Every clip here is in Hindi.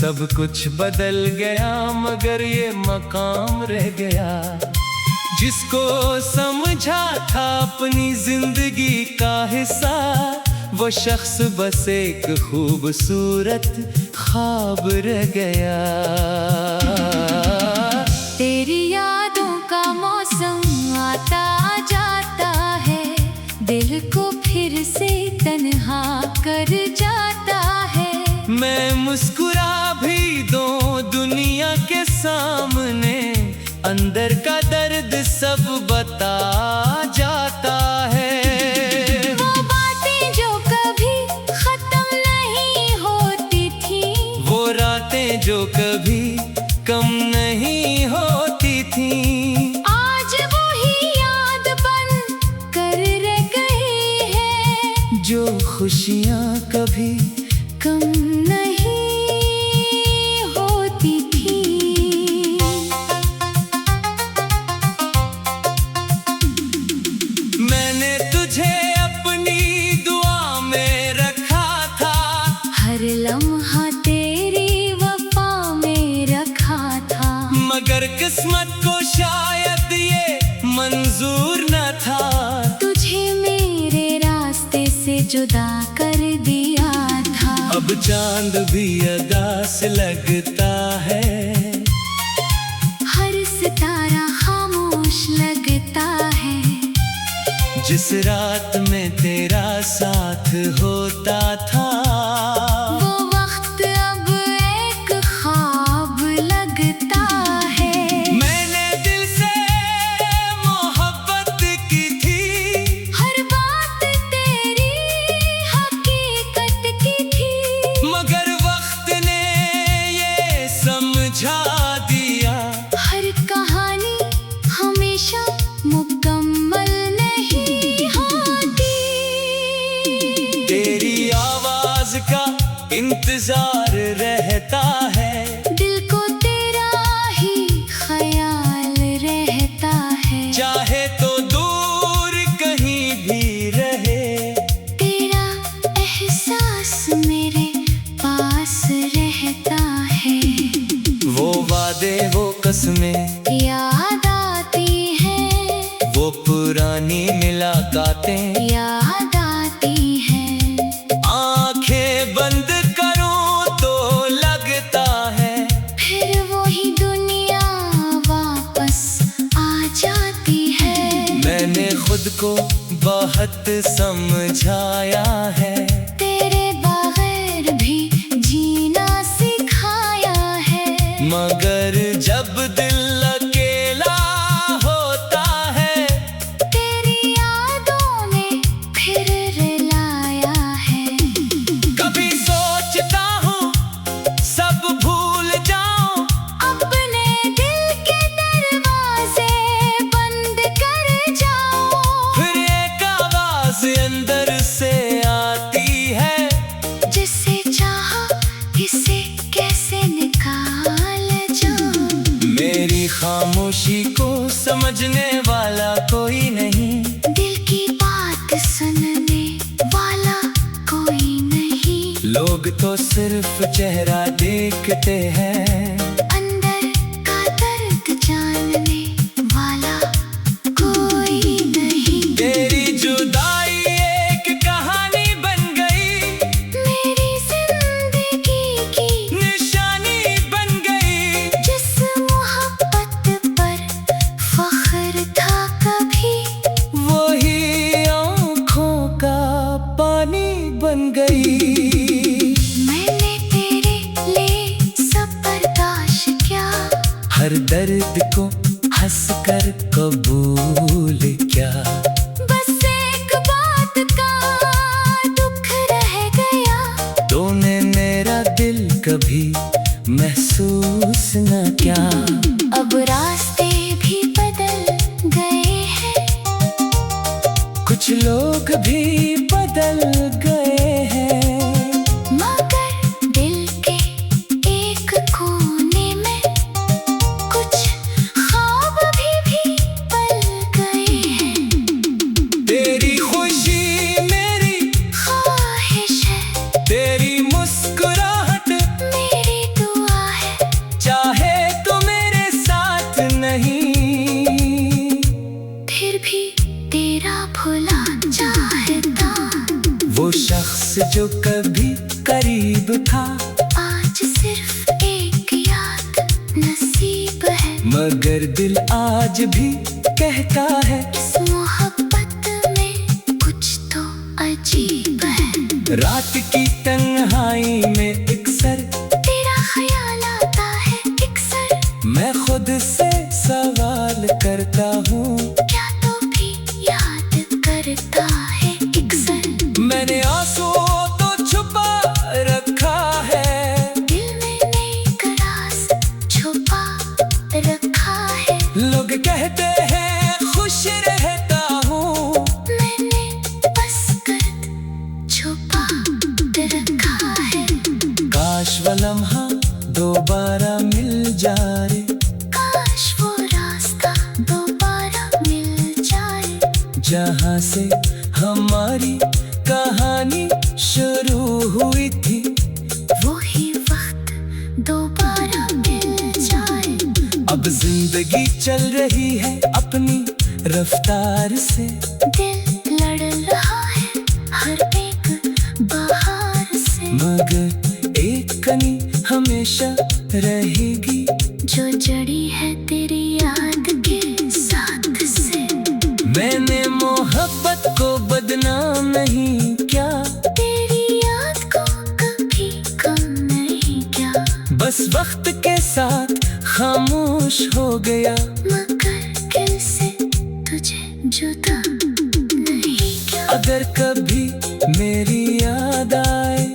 सब कुछ बदल गया मगर ये मकाम रह गया। जिसको समझा था अपनी जिंदगी का हिस्सा, वो शख्स बस एक खूबसूरत ख्वाब रह गया। तेरी यादों का मौसम आता जाता है, दिल को फिर से तन्हा कर जाता है। मैं मुस्कुरा भी दूं दुनिया के सामने, अंदर का दर्द सब बता जाता है। वो बातें जो कभी खत्म नहीं होती थी, वो रातें जो कभी कम नहीं होती थी, आज वही याद बन कर रह गई है। जो खुशियाँ कभी कम नहीं होती थी। मैंने तुझे अपनी दुआ में रखा था, हर लम्हा तेरी वफा में रखा था। मगर किस्मत को शायद ये मंजूर न था, तुझे मेरे रास्ते से जुदा कर दिया था। अब चांद भी अदा से लगता है, हर सितारा खामोश लगता है। जिस रात में तेरा साथ होता था, वो वक्त अब एक ख्वाब लगता है। मैंने दिल से मोहब्बत की थी, हर बात तेरी हकीकत की थी। मगर वक्त ने ये समझा दिया, हर कहानी हमेशा मुकम्मल नहीं होती। तेरी आवाज का इंतजार रहता है, दिल को तेरा ही ख्याल रहता है। चाहे तो दूर कहीं भी रहे, तेरा एहसास मेरे पास रहता है। वो वादे वो कसमें याद आती हैं, वो पुरानी मुलाकातें याद आती हैं। आंखें बंद करूं तो लगता है, फिर वही दुनिया वापस आ जाती है। मैंने खुद को बहुत समझाया है, तेरे बगैर भी जीना सिखाया है। मगर जब दिल अकेला होता है, तेरी यादों ने फिर रुलाया है। कभी सोचता हूँ सब भूल जाऊं, अपने दिल के दरवाजे बंद कर जाओ। फिर एक आवाज अंदर से आती है, जिसे चाहा इसे कैसे निकाल जाऊं। मेरी खामोशी को समझने वाला कोई नहीं, दिल की बात सुनने वाला कोई नहीं। लोग तो सिर्फ चेहरा देखते हैं, अंदर का दर्द जानने वाला कोई नहीं। तेरी जुदाई एक कहानी बन गई, मेरी जिंदगी की निशानी बन गई। जिस मोहब्बत पर फख्र था कभी, वही आँखों का पानी बन गई। मैंने तेरे लिए सब बर्दाश्त किया। हर दर्द को हंस कर कबूल किया, बस एक बात का दुख रह गया। तूने मेरा दिल कभी महसूस न किया। अब रास्ते भी बदल गए हैं, कुछ लोग भी बदल गए हैं, मगर दिल के एक कोने में कुछ ख्वाब भी पल गए हैं। तेरी खुशी मेरी ख्वाहिश है, तेरी मुस्कुराहट, मेरी दुआ वो शख्स जो कभी करीब था, आज सिर्फ एक याद नसीब है। मगर दिल आज भी कहता है इस मोहब्बत में कुछ तो अजीब है। रात की तन्हाई में अक्सर तेरा ख्याल आता है अक्सर। मैं खुद से सवाल करता हूँ, क्या तू भी याद करता है अक्सर। मैंने आंसू तो छुपा रखा है, दिल में एक राज छुपा रखा है। लोग कहते हैं खुश रहता हूँ, मैंने बस कर छुपा रखा है। काश वो लम्हा दोबारा मिल जाए, काश वो रास्ता दोबारा मिल जाए। जहाँ से हमारी कहानी शुरू हुई थी। वही वक्त दोबारा मिल जाए। अब जिंदगी चल रही है अपनी रफ्तार से, दिल लड़ रहा है हर एक बहार से। मगर एक कनी हमेशा रहेगी, जो जड़ी है तेरी याद के साथ से। मैंने मोहब्बत को बदनाम नहीं किया, तेरी याद को कभी कम नहीं किया। बस वक्त के साथ खामोश हो गया। मगर दिल से तुझे जुदा नहीं किया। अगर कभी मेरी याद आए,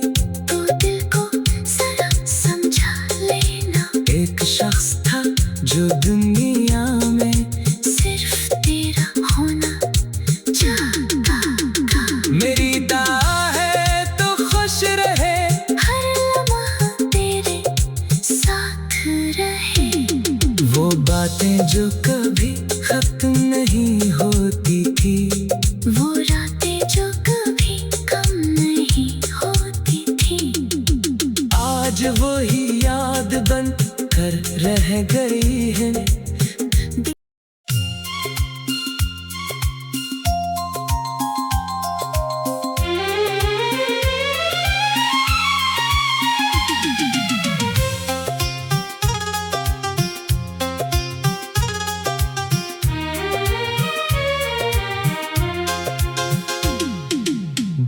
तो दिल को जरा समझा लेना। एक शख्स था जो दुनिया में सिर्फ तेरा होना चाहता था। मेरी दुआ है तो खुश रहे, हर लम्हा तेरे साथ रहे। वो बातें जो कभी खत्म नहीं होती थी, वो रातें जो कभी कम नहीं होती थी। आज वही याद बन कर रह गई है।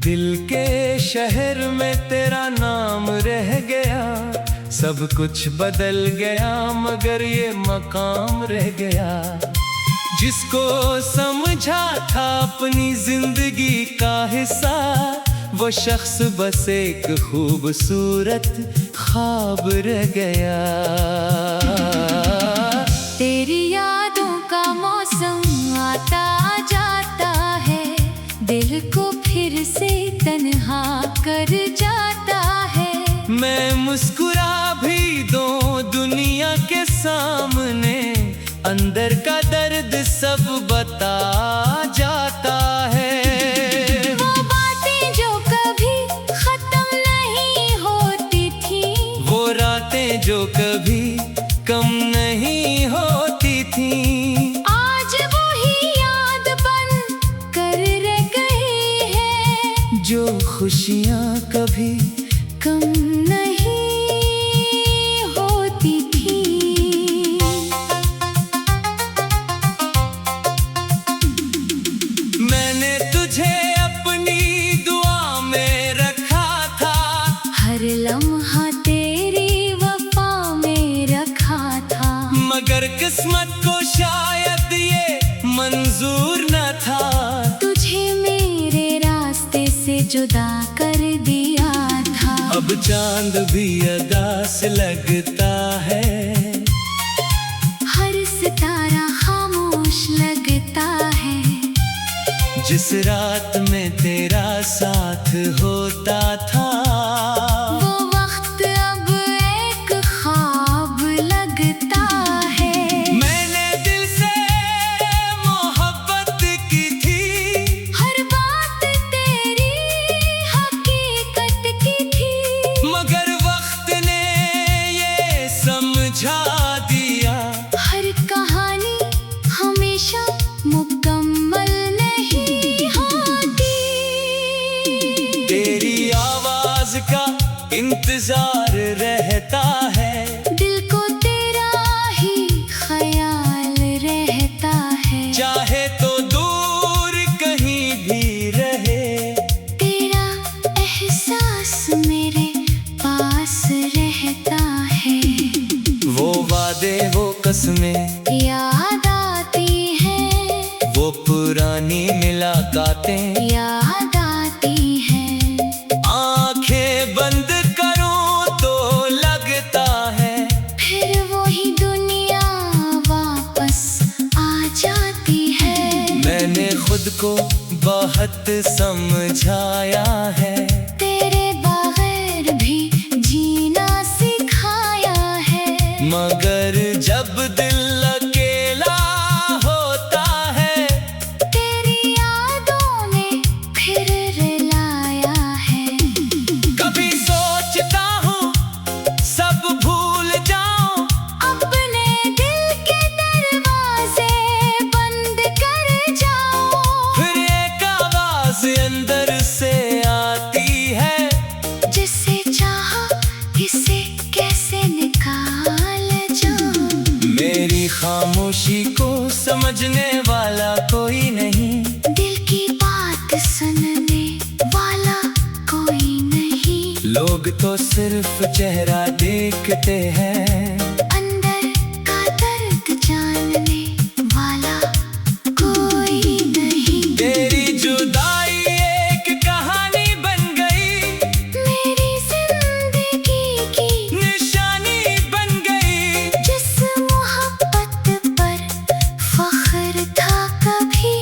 दिल के शहर में तेरा नाम रह गया, सब कुछ बदल गया मगर ये मकाम रह गया। जिसको समझा था अपनी जिंदगी का हिस्सा, वो शख्स बस एक खूबसूरत ख्वाब रह गया। तेरी यादों का मौसम आता जाता है, दिल को फिर से तन्हा कर जाता है। मैं मुस्कुरा भी दूं दुनिया के सामने, अंदर का दर्द सब बता जाता है। वो बातें जो कभी खत्म नहीं होती थी, वो रातें जो कभी कम नहीं होती थी, आज वही याद बन कर रह गई है। जो खुशियाँ कभी कम नहीं होती थी। मैंने तुझे अपनी दुआ में रखा था, हर लम्हा तेरी वफा में रखा था। मगर किस्मत को शायद ये मंजूर न था। तुझे मेरे रास्ते से जुदा कर दिया था। अब चांद भी अदा से लगता है, हर सितारा खामोश लगता है। जिस रात में तेरा साथ होता था, वो वक्त अब एक ख्वाब लगता है। मैंने दिल से मोहब्बत की थी, हर बात तेरी हकीकत की थी। मगर वक्त ने ये समझा दिया, हर कहानी हमेशा मुकम्मल नहीं होती। इंतजार रहता है, दिल को तेरा ही ख्याल रहता है। चाहे तो दूर कहीं भी रहे, तेरा एहसास मेरे पास रहता है। वो वादे वो कसमें याद आती है, वो पुरानी मुलाकातें याद आती है। आंखें बंद करूं तो लगता है, फिर वही दुनिया वापस आ जाती है। मैंने खुद को बहुत समझाया है, तेरे बगैर भी जीना सिखाया है। मगर जब दिल अकेला होता है, तेरी यादों ने फिर रुलाया है। कभी सोचता हूँ सब भूल जाऊं, अपने दिल के दरवाजे बंद कर जाओ। फिर एक आवाज अंदर से आती है, जिसे चाहा इसे कैसे निकाल जाऊं। मेरी खामोशी को समझने वाला कोई नहीं, दिल की बात सुनने वाला कोई नहीं। लोग तो सिर्फ चेहरा देखते हैं, अंदर का दर्द जानने वाला कोई नहीं। तेरी जुदाई एक कहानी बन गई, मेरी जिंदगी की निशानी बन गई। जिस मोहब्बत पर फख्र था कभी,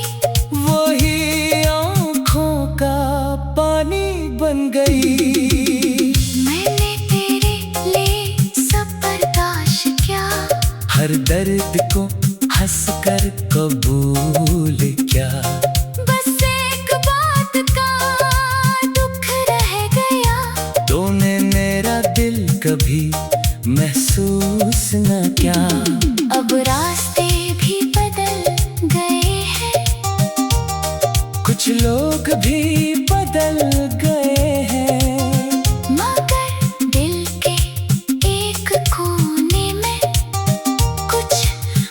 वही आँखों का पानी बन गई। मैंने तेरे लिए सब बर्दाश्त किया। हर दर्द को हंसकर कबूल किया, बस एक बात का दुख रह गया। तूने मेरा दिल कभी महसूस न किया। अब रास्ते भी बदल गए हैं, कुछ लोग भी बदल गए हैं, मगर दिल के एक कोने में कुछ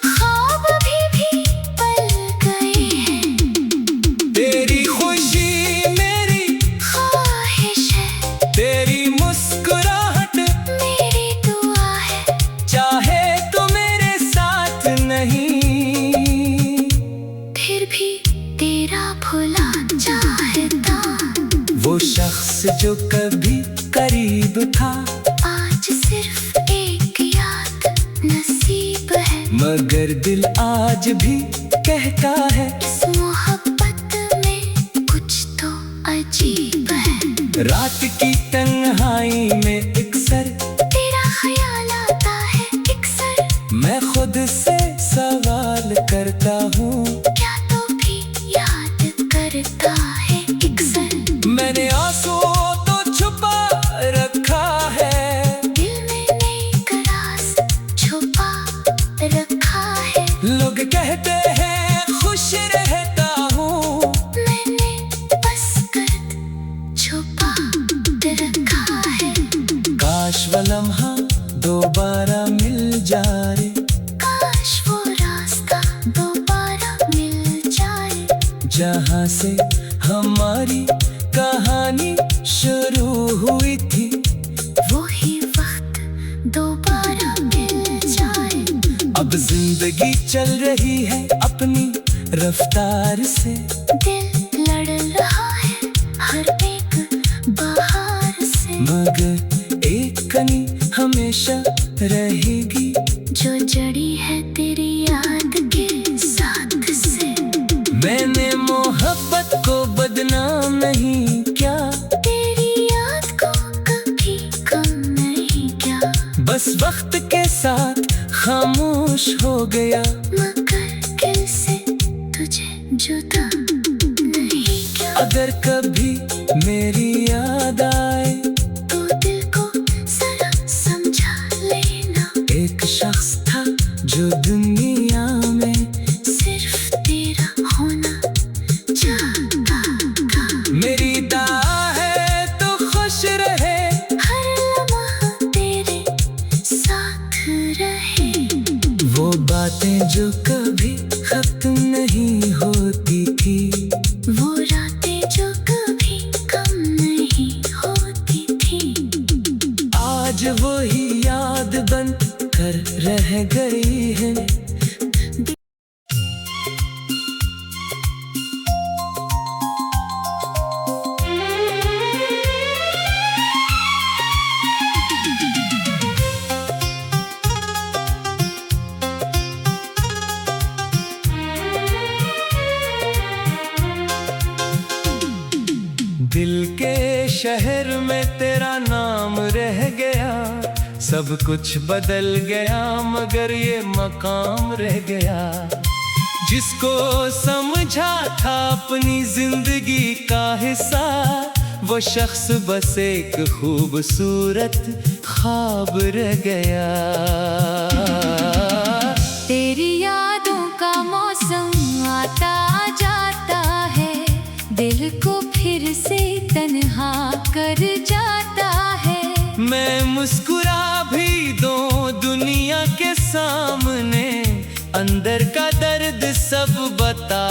ख्वाब भी पल गए हैं। तेरी खुशी मेरी ख्वाहिश है, तेरी मुस्कुराहट मेरी दुआ है। चाहे तो मेरे साथ नहीं, फिर भी तेरा भुला चाहता। वो शख्स जो कभी करीब था, आज सिर्फ एक याद नसीब है। मगर दिल आज भी कहता है, इस मोहब्बत में कुछ तो अजीब है। रात की तन्हाई में अक्सर तेरा ख्याल आता है अक्सर। मैं खुद से सवाल करता हूँ, क्या तो भी याद करता है अक्सर। मैंने आंसू तो छुपा रखा है, दिल में एक राज छुपा रखा है। लोग कहते हैं खुश रहता हूँ, मैंने बस कर छुपा रखा है। काश वो लम्हा दोबारा मिल जाए, काश वो रास्ता दोबारा मिल जाए। जहाँ से हमारी कहानी शुरू हुई थी। वही वक्त दोबारा मिल जाए। अब जिंदगी चल रही है अपनी रफ्तार से, दिल लड़ रहा है हर एक बहार से। मगर एक कनी हमेशा रहेगी, जो जड़ी है तेरी याद के साथ से। मैंने मोहब्बत को बदनाम नहीं किया, तेरी याद को कभी कम नहीं किया। बस वक्त के साथ खामोश हो गया। मगर दिल से तुझे जुदा नहीं किया। अगर कभी मेरी याद आए, तो दिल को जरा समझा लेना। एक शख्स था जो दुनिया में सिर्फ तेरा होना चाहता था। मेरी दुआ है तो खुश रहे, हर सब कुछ बदल गया मगर ये मकाम रह गया। जिसको समझा था अपनी जिंदगी का हिस्सा, वो शख्स बस एक खूबसूरत ख्वाब रह गया। तेरी यादों का मौसम आता जाता है, दिल को फिर से तन्हा कर जाता है। मैं मुस्कुरा भी दूं दुनिया के सामने, अंदर का दर्द सब बता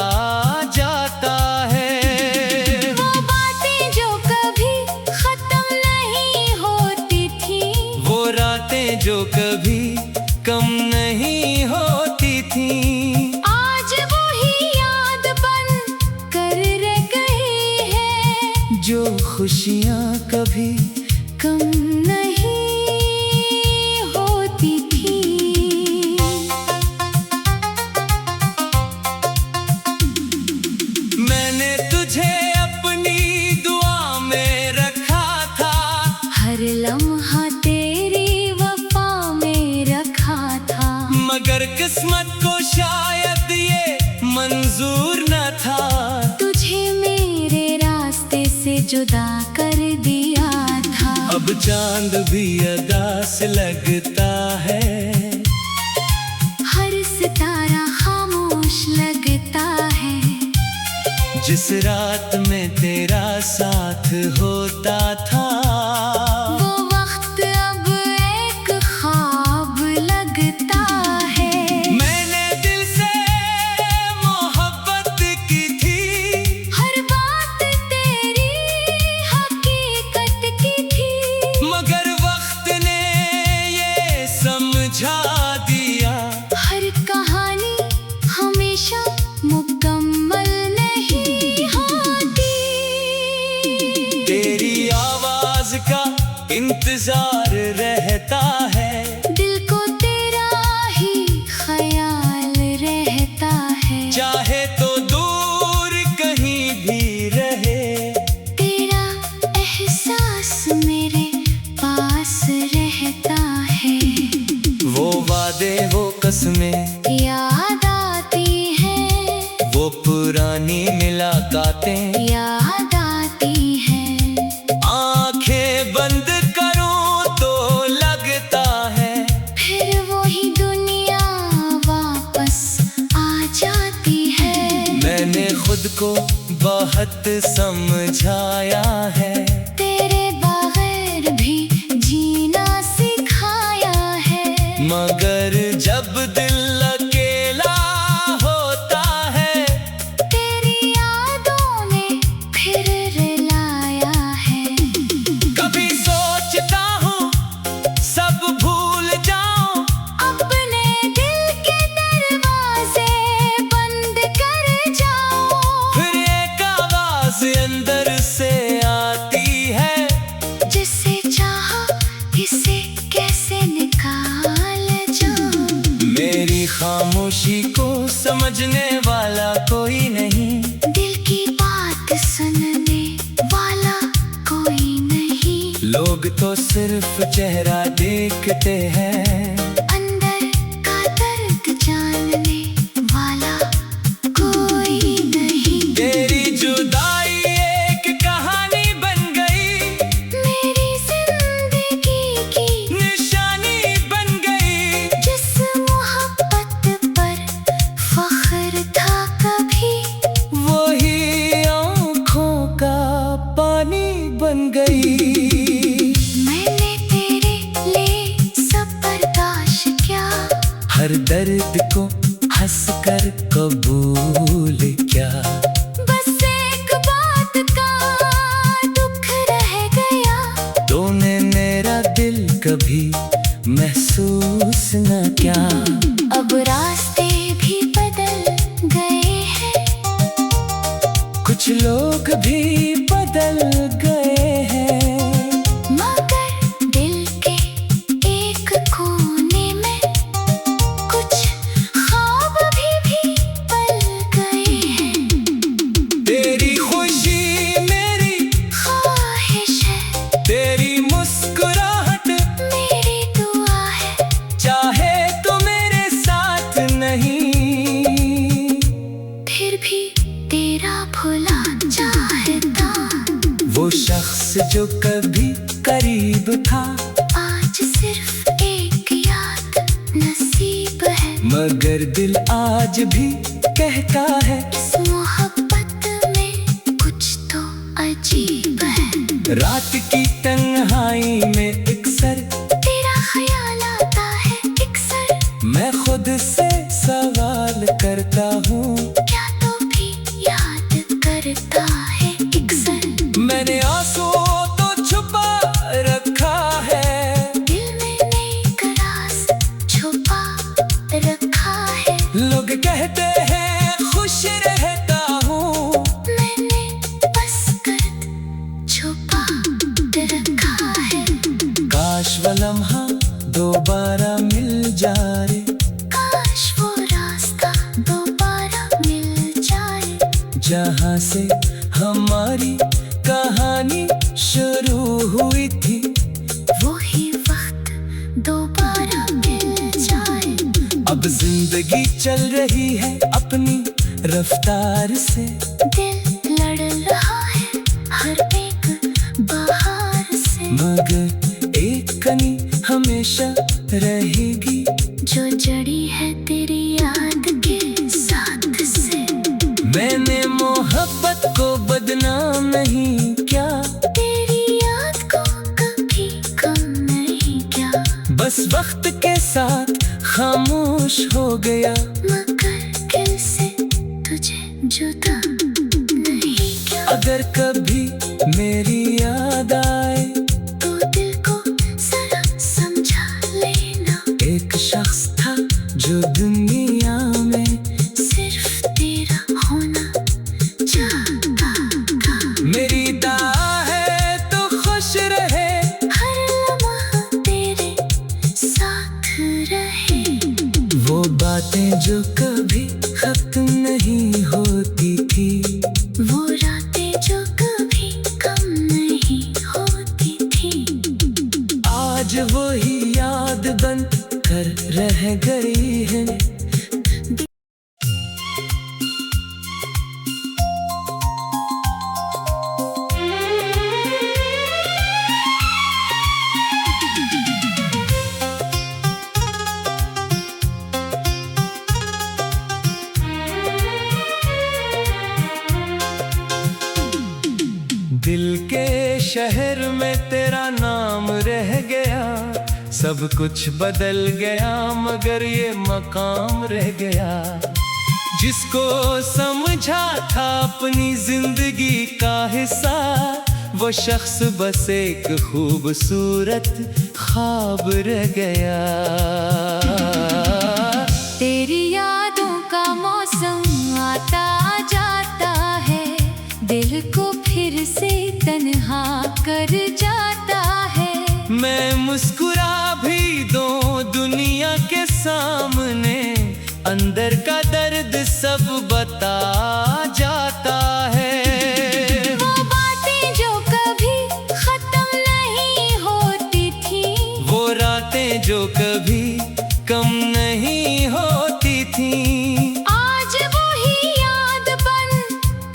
जाता है। वो बातें जो कभी खत्म नहीं होती थी, वो रातें जो कभी कम नहीं होती थी, आज वही याद बन कर रह गई है। जो खुशियाँ कभी कम नहीं होती थी। मैंने तुझे अपनी दुआ में रखा था, हर लम्हा तेरी वफा में रखा था, मगर किस्मत को शायद ये मंजूर न था। तुझे मेरे रास्ते से जुदा कर दिया था। अब चांद भी अदा से लगता है, हर सितारा खामोश लगता है। जिस रात में तेरा साथ होता था, वो वक्त अब एक ख्वाब लगता है। मैंने दिल से मोहब्बत की थी, हर बात तेरी हकीकत की थी, मगर वक्त ने ये समझा दिया। हर कहानी हमेशा मुकम्मल नहीं होती। तेरी आवाज का इंतजार रहता है, दिल को तेरा ही ख्याल रहता है। चाहे तो दूर कहीं भी रहे, तेरा एहसास मेरे पास रहता है। वो वादे वो कसमें याद आती हैं, वो पुरानी मुलाकातें याद आती हैं। आंखें बंद करूं तो लगता है, फिर वही दुनिया वापस आ जाती है। मैंने खुद को बहुत समझाया है, तेरे बगैर भी जीना सिखाया है। मगर जब दिल अकेला होता है, तेरी यादों ने फिर रुलाया है। कभी सोचता हूँ सब भूल जाऊं, अपने दिल के दरवाजे बंद कर जाओ। फिर एक आवाज अंदर से आती है, जिसे चाहा इसे कैसे निकाल जाऊं। मेरी खामोशी को समझने वाला कोई नहीं, दिल की बात सुनने वाला कोई नहीं। लोग तो सिर्फ चेहरा देखते हैं, अंदर का दर्द जानने वाला कोई नहीं। तेरी जुदाई एक कहानी बन गई, मेरी जिंदगी की निशानी बन गई। जिस मोहब्बत पर फख्र था कभी, वही आँखों का पानी बन गई। मैंने तेरे लिए सब बर्दाश्त किया। हर दर्द को हंसकर कबूल किया। बस एक बात का दुख रह गया, तूने मेरा दिल कभी महसूस न किया। अब रास्ते भी बदल गए हैं। कुछ लोग भी बदल गए हैं, मगर दिल के एक कोने में कुछ ख्वाब भी पल गए हैं। तेरी खुशी मेरी ख्वाहिश है, तेरी मुस्कुराहट मेरी दुआ भुला चाहता। वो शख्स जो कभी करीब था, आज सिर्फ एक याद नसीब है। मगर दिल आज भी कहता है, इस मोहब्बत में कुछ तो अजीब है। रात की तन्हाई में अक्सर तेरा ख्याल आता है अक्सर। मैं खुद से सवाल करता हूँ, क्या तू भी याद करता है अक्सर। मैंने आंसू तो छुपा रखा है, दिल में एक राज छुपा रखा है। लोग कहते हैं खुश रहता हूँ, मैंने बस कर छुपा रखा है। काश वो लम्हा दोबारा मिल जाए, काश वो रास्ता दोबारा मिल जाए। जहाँ से हमारी कहानी शुरू हुई थी। वही वक्त दोबारा मिल जाए। अब जिंदगी चल रही है अपनी रफ्तार से, दिल लड़ रहा है हर एक बहार से। मगर एक कनी हमेशा रहेगी, जो जड़ी है तेरी याद के साथ से। मैंने मोहब्बत को बदनाम नहीं किया, तेरी याद को कभी कम नहीं किया। बस वक्त के साथ खामोश हो गया। मगर दिल से तुझे जुदा नहीं किया। अगर कभी मेरी याद आए, तो दिल को जरा समझा लेना। एक शख्स था जो दुनिया में सिर्फ तेरा होना चाहता था। मेरी दुआ है तो खुश रहे, हर लम्हा तेरे साथ रहे। वो बातें जो कभी खत्म नहीं होती थी, वो रातें जो कभी कम नहीं होती थी। आज वही याद बन कर रह गई है। दिल के शहर में तेरा नाम रह गया, सब कुछ बदल गया मगर ये मकाम रह गया। जिसको समझा था अपनी जिंदगी का हिस्सा, वो शख्स बस एक खूबसूरत ख्वाब रह गया। तेरी यादों का मौसम आता जाता है, दिल को फिर से तन्हा कर जाता है। मैं मुस्कुरा भी दूं दुनिया के सामने, अंदर का दर्द सब बता जाता है। वो बातें जो कभी खत्म नहीं होती थी, वो रातें जो कभी कम नहीं होती थी, आज वही याद बन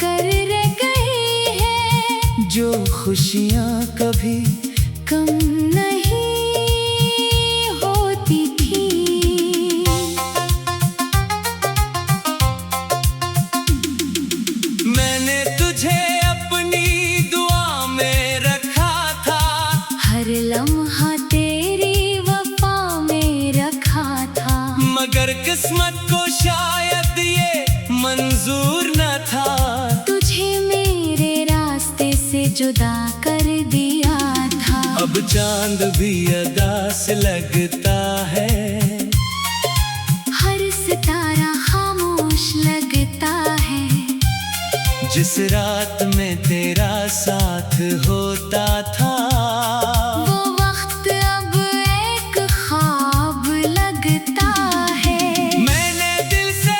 कर रह गई है। जो खुशियाँ कभी कम नहीं होती थी। मैंने तुझे अपनी दुआ में रखा था, हर लम्हा तेरी वफा में रखा था। मगर किस्मत को शायद ये मंजूर न था। तुझे मेरे रास्ते से जुदा कर दिया था। अब चांद भी अदास लगता है, हर सितारा खामोश लगता है। जिस रात में तेरा साथ होता था, वो वक्त अब एक ख्वाब लगता है। मैंने दिल से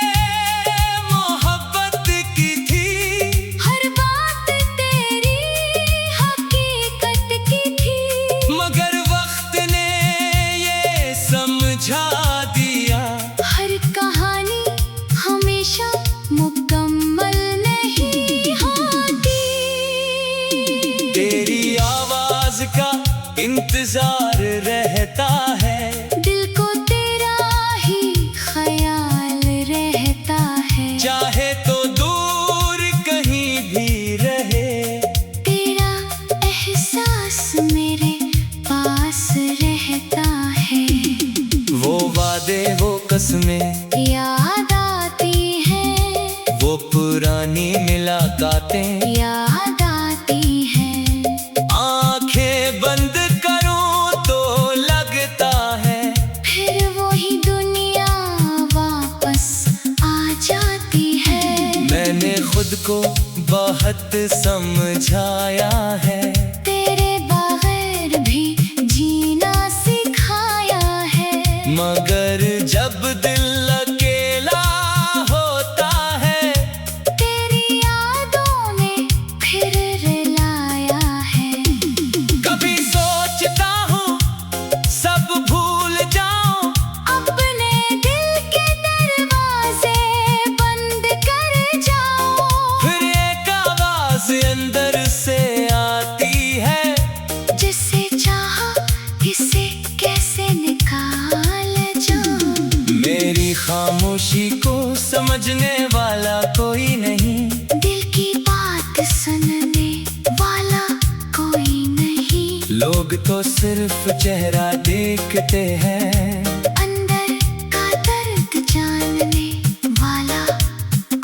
मोहब्बत की थी, हर बात तेरी हकीकत की थी। मगर वक्त ने ये समझा दिया, हर कहानी हमेशा मुकम्मल नहीं इंतजार रहता है, दिल को तेरा ही ख्याल रहता है। चाहे तो दूर कहीं भी रहे, तेरा एहसास मेरे पास रहता है। वो वादे वो कसमें याद आती हैं, वो पुरानी मुलाकातें याद आती हैं। आंखें बंद करूं तो लगता है फिर वही दुनिया वापस आ जाती है। मैंने खुद को बहुत समझाया है, तेरे बगैर भी जीना सिखाया है। मगर जब दिल अकेला होता है, तेरी यादों ने फिर रुलाया है। कभी सोचता हूँ सब भूल जाऊं, अपने दिल के दरवाजे बंद कर जाओ। फिर एक आवाज अंदर से आती है, जिसे चाहा इसे कैसे निकाल जाऊं। मेरी खामोशी को समझने वाला कोई नहीं, दिल की बात सुनने वाला कोई नहीं। लोग तो सिर्फ चेहरा देखते हैं, अंदर का दर्द जानने वाला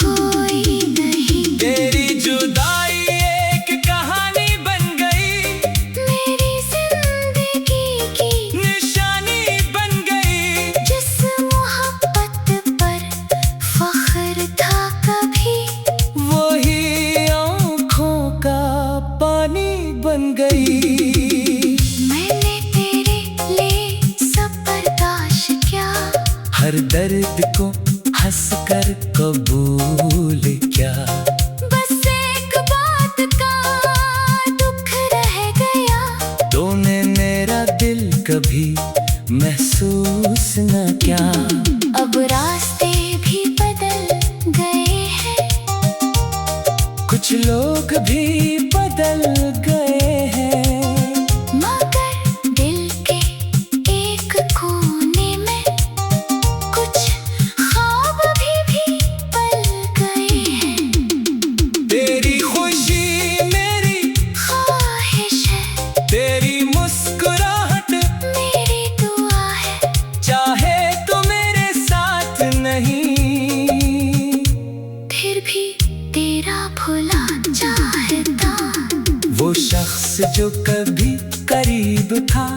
कोई नहीं। तेरी जुदाई एक कहानी बन गई, मेरी जिंदगी की निशानी बन गई। जिस मोहब्बत पर फख्र था कभी, वही आँखों का पानी बन गई। मैंने तेरे लिए सब बर्दाश्त किया। हर दर्द को हंस कर कबूल किया, बस एक बात का दुख रह गया। तूने मेरा दिल कभी महसूस न किया। अब रास्ते भी बदल गए हैं, कुछ लोग भी बदल गए हैं, मगर दिल के एक कोने में कुछ ख्वाब भी पल गए हैं। तेरी खुशी मेरी ख्वाहिश है, तेरी मुस्कुराहट मेरी दुआ है। चाहे तो मेरे साथ नहीं, फिर भी तेरा भुला चाहता। वो शख्स जो कभी करीब था,